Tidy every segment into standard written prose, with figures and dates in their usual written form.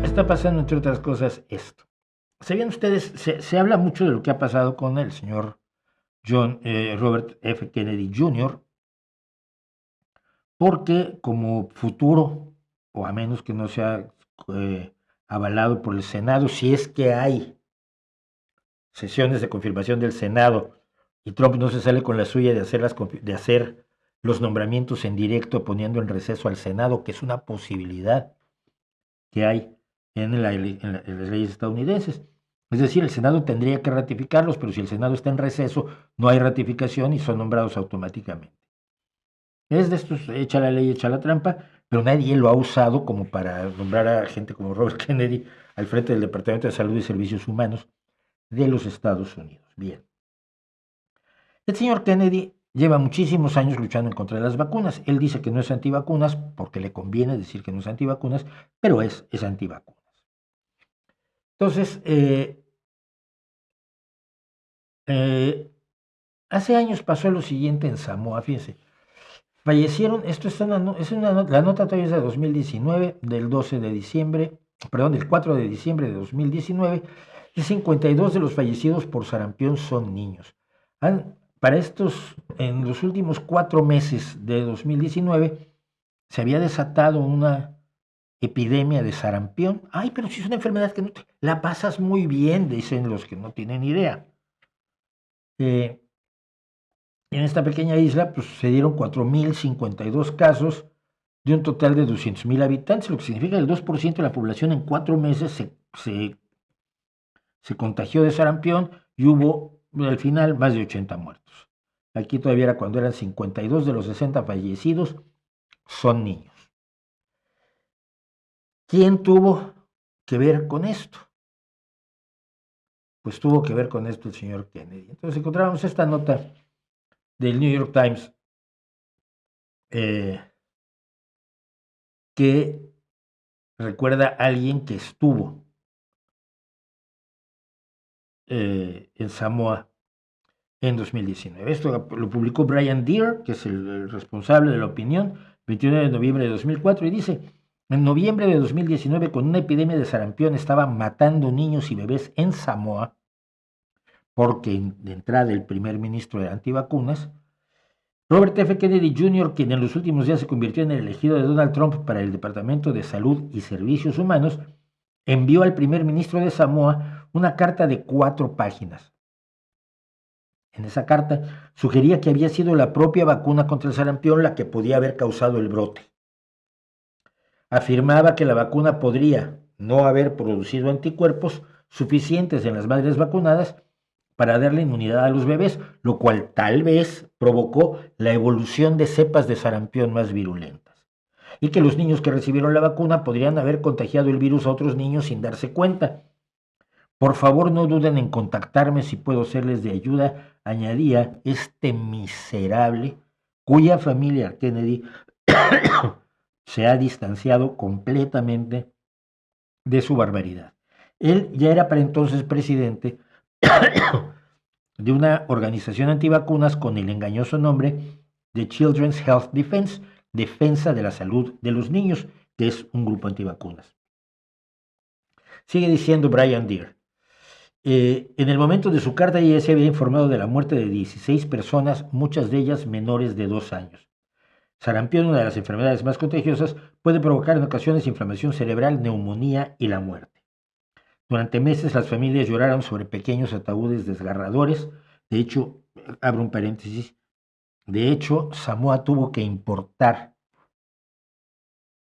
está pasando, entre otras cosas, esto. ¿Sabían ustedes? Se habla mucho de lo que ha pasado con el señor Robert F. Kennedy Jr., porque como futuro, o a menos que no sea avalado por el Senado, si es que hay sesiones de confirmación del Senado y Trump no se sale con la suya de hacer los nombramientos en directo poniendo en receso al Senado, que es una posibilidad que hay en las leyes estadounidenses. Es decir, el Senado tendría que ratificarlos, pero si el Senado está en receso, no hay ratificación y son nombrados automáticamente. Es de estos, echa la ley, echa la trampa, pero nadie lo ha usado como para nombrar a gente como Robert Kennedy al frente del Departamento de Salud y Servicios Humanos de los Estados Unidos. Bien. El señor Kennedy lleva muchísimos años luchando en contra de las vacunas. Él dice que no es antivacunas porque le conviene decir que no es antivacunas, pero es antivacunas. Entonces, hace años pasó lo siguiente en Samoa, fíjense. Fallecieron, esto es la nota todavía es de 2019, del 12 de diciembre, perdón, del 4 de diciembre de 2019, y 52 de los fallecidos por sarampión son niños. Para estos, en los últimos 4 meses de 2019, se había desatado una epidemia de sarampión. Ay, pero si es una enfermedad que no la pasas muy bien, dicen los que no tienen idea. En esta pequeña isla pues, se dieron 4.052 casos de un total de 200.000 habitantes, lo que significa que el 2% de la población en 4 meses se contagió de sarampión y hubo al final más de 80 muertos. Aquí todavía era cuando eran 52 de los 60 fallecidos son niños. ¿Quién tuvo que ver con esto? Pues tuvo que ver con esto el señor Kennedy. Entonces encontramos esta nota del New York Times que recuerda a alguien que estuvo en Samoa en 2019. Esto lo publicó Brian Deere, que es el responsable de la opinión, 29 de noviembre de 2004, y dice, en noviembre de 2019, con una epidemia de sarampión, estaba matando niños y bebés en Samoa, porque de entrada el primer ministro de antivacunas, Robert F. Kennedy Jr., quien en los últimos días se convirtió en el elegido de Donald Trump para el Departamento de Salud y Servicios Humanos, envió al primer ministro de Samoa una carta de 4 páginas. En esa carta sugería que había sido la propia vacuna contra el sarampión la que podía haber causado el brote. Afirmaba que la vacuna podría no haber producido anticuerpos suficientes en las madres vacunadas para darle inmunidad a los bebés, lo cual tal vez provocó la evolución de cepas de sarampión más virulentas, y que los niños que recibieron la vacuna podrían haber contagiado el virus a otros niños sin darse cuenta. Por favor, no duden en contactarme si puedo serles de ayuda, añadía este miserable, cuya familia Kennedy se ha distanciado completamente de su barbaridad. Él ya era para entonces presidente de una organización antivacunas con el engañoso nombre de Children's Health Defense, Defensa de la Salud de los Niños, que es un grupo antivacunas. Sigue diciendo Brian Deere. En el momento de su carta ya se había informado de la muerte de 16 personas, muchas de ellas menores de 2 años. Sarampión, una de las enfermedades más contagiosas, puede provocar en ocasiones inflamación cerebral, neumonía y la muerte. Durante meses las familias lloraron sobre pequeños ataúdes desgarradores. De hecho, abro un paréntesis, de hecho, Samoa tuvo que importar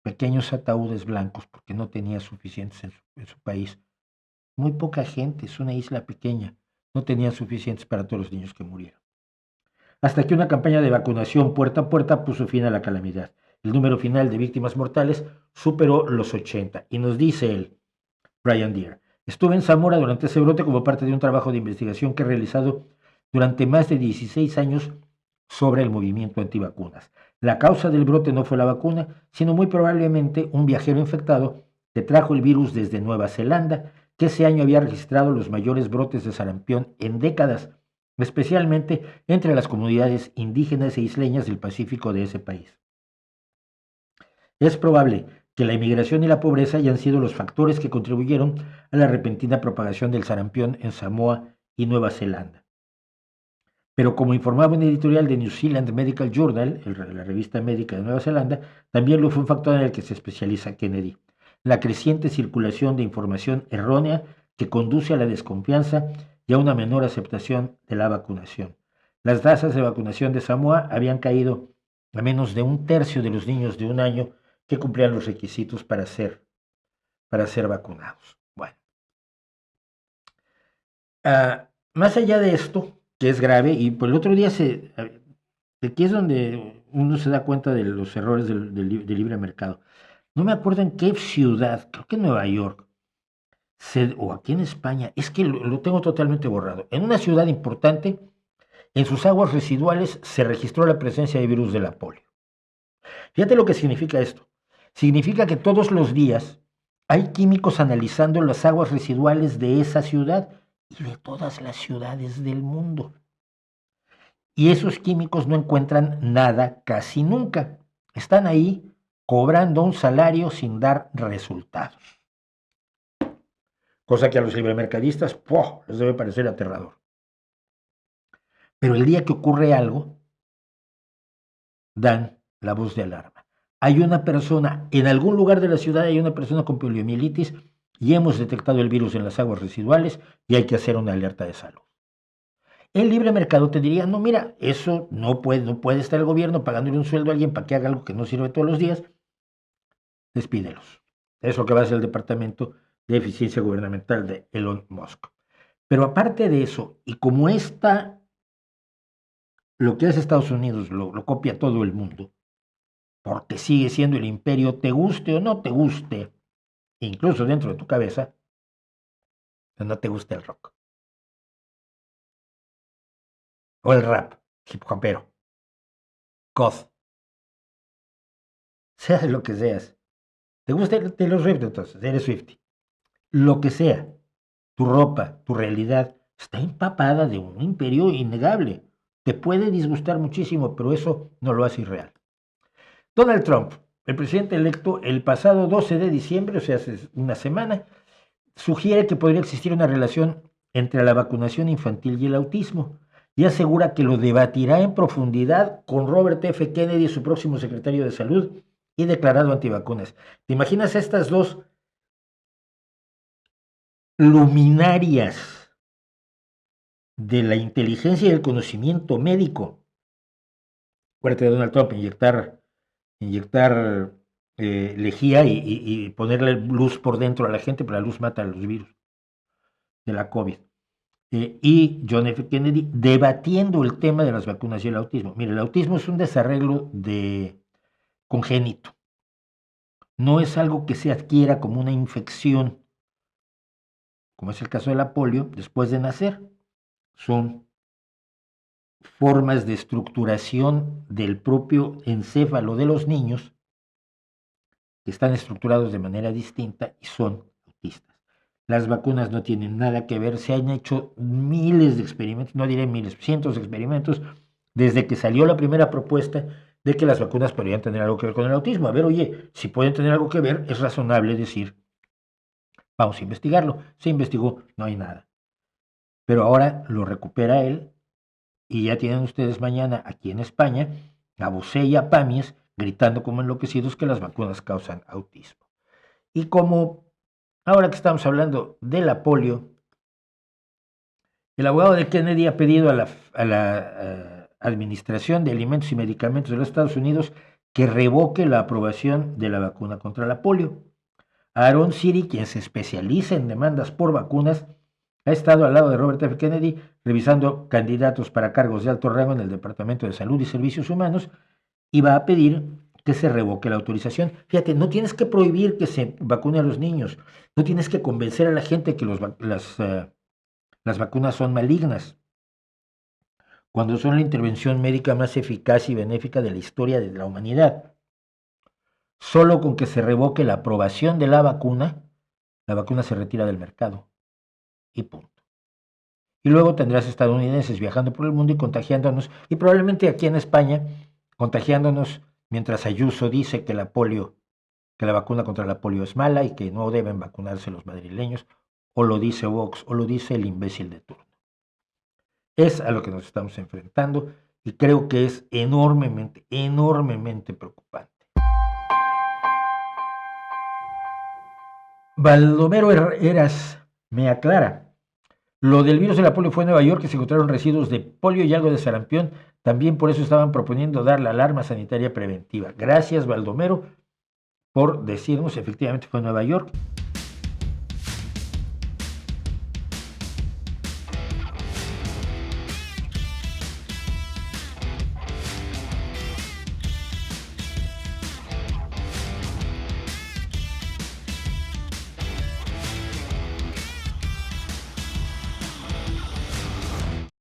pequeños ataúdes blancos porque no tenía suficientes en su país. Muy poca gente, es una isla pequeña, no tenía suficientes para todos los niños que murieron. Hasta que una campaña de vacunación puerta a puerta puso fin a la calamidad. El número final de víctimas mortales superó los 80. Y nos dice él, Brian Deere, estuve en Zamora durante ese brote como parte de un trabajo de investigación que he realizado durante más de 16 años sobre el movimiento antivacunas. La causa del brote no fue la vacuna, sino muy probablemente un viajero infectado que trajo el virus desde Nueva Zelanda, que ese año había registrado los mayores brotes de sarampión en décadas, especialmente entre las comunidades indígenas e isleñas del Pacífico de ese país. Es probable que la emigración y la pobreza hayan sido los factores que contribuyeron a la repentina propagación del sarampión en Samoa y Nueva Zelanda. Pero como informaba un editorial de New Zealand Medical Journal, la revista médica de Nueva Zelanda, también lo fue un factor en el que se especializa Kennedy: la creciente circulación de información errónea que conduce a la desconfianza y a una menor aceptación de la vacunación. Las tasas de vacunación de Samoa habían caído a menos de un tercio de los niños de 1 año que cumplían los requisitos para ser vacunados. Bueno, más allá de esto, que es grave, y por el otro día aquí es donde uno se da cuenta de los errores del libre mercado. No me acuerdo en qué ciudad, creo que en Nueva York, o aquí en España, es que lo tengo totalmente borrado. En una ciudad importante, en sus aguas residuales se registró la presencia de virus de la polio. Fíjate lo que significa esto. Significa que todos los días hay químicos analizando las aguas residuales de esa ciudad y de todas las ciudades del mundo. Y esos químicos no encuentran nada casi nunca. Están ahí cobrando un salario sin dar resultados. Cosa que a los libremercadistas les debe parecer aterrador. Pero el día que ocurre algo, dan la voz de alarma. Hay una persona, en algún lugar de la ciudad hay una persona con poliomielitis y hemos detectado el virus en las aguas residuales y hay que hacer una alerta de salud. El libre mercado te diría: no, mira, eso no puede estar el gobierno pagándole un sueldo a alguien para que haga algo que no sirve todos los días. Despídelos. Es lo que va a hacer el Departamento de Eficiencia Gubernamental de Elon Musk. Pero aparte de eso, y como lo que hace Estados Unidos lo copia todo el mundo, porque sigue siendo el imperio, te guste o no te guste, incluso dentro de tu cabeza, no te gusta el rock. O el rap, hip hopero, goth, seas lo que seas. ¿Te gusta Taylor Swift? Entonces, eres Swiftie. Lo que sea, tu ropa, tu realidad, está empapada de un imperio innegable. Te puede disgustar muchísimo, pero eso no lo hace irreal. Donald Trump, el presidente electo, el pasado 12 de diciembre, o sea, hace una semana, sugiere que podría existir una relación entre la vacunación infantil y el autismo y asegura que lo debatirá en profundidad con Robert F. Kennedy, su próximo secretario de Salud y declarado antivacunas. ¿Te imaginas estas dos luminarias de la inteligencia y el conocimiento médico? Acuérdate de Donald Trump, inyectar lejía y ponerle luz por dentro a la gente, pero la luz mata a los virus de la COVID. Y John F. Kennedy debatiendo el tema de las vacunas y el autismo. Mire, el autismo es un desarreglo congénito. No es algo que se adquiera como una infección, como es el caso de la polio, después de nacer. Son formas de estructuración del propio encéfalo de los niños que están estructurados de manera distinta y son autistas. Las vacunas no tienen nada que ver, se han hecho miles de experimentos, no diré miles, cientos de experimentos, desde que salió la primera propuesta de que las vacunas podrían tener algo que ver con el autismo. A ver, oye, si pueden tener algo que ver, es razonable decir, vamos a investigarlo. Se investigó, no hay nada. Pero ahora lo recupera él y ya tienen ustedes mañana aquí en España a Bosé y a Pamies gritando como enloquecidos que las vacunas causan autismo. Y como ahora que estamos hablando de la polio, el abogado de Kennedy ha pedido a la Administración de Alimentos y Medicamentos de los Estados Unidos que revoque la aprobación de la vacuna contra la polio. Aaron Siri, quien se especializa en demandas por vacunas, ha estado al lado de Robert F. Kennedy revisando candidatos para cargos de alto rango en el Departamento de Salud y Servicios Humanos y va a pedir que se revoque la autorización. Fíjate, no tienes que prohibir que se vacune a los niños, no tienes que convencer a la gente que las vacunas son malignas, cuando son la intervención médica más eficaz y benéfica de la historia de la humanidad. Solo con que se revoque la aprobación de la vacuna se retira del mercado. Y punto. Y luego tendrás estadounidenses viajando por el mundo y contagiándonos, y probablemente aquí en España, contagiándonos mientras Ayuso dice que la polio que la vacuna contra la polio es mala y que no deben vacunarse los madrileños, o lo dice Vox, o lo dice el imbécil de turno. Es a lo que nos estamos enfrentando y creo que es enormemente, enormemente preocupante. Baldomero Eras me aclara. Lo del virus de la polio fue en Nueva York, que se encontraron residuos de polio y algo de sarampión. También por eso estaban proponiendo dar la alarma sanitaria preventiva. Gracias, Baldomero, por decirnos, efectivamente fue en Nueva York.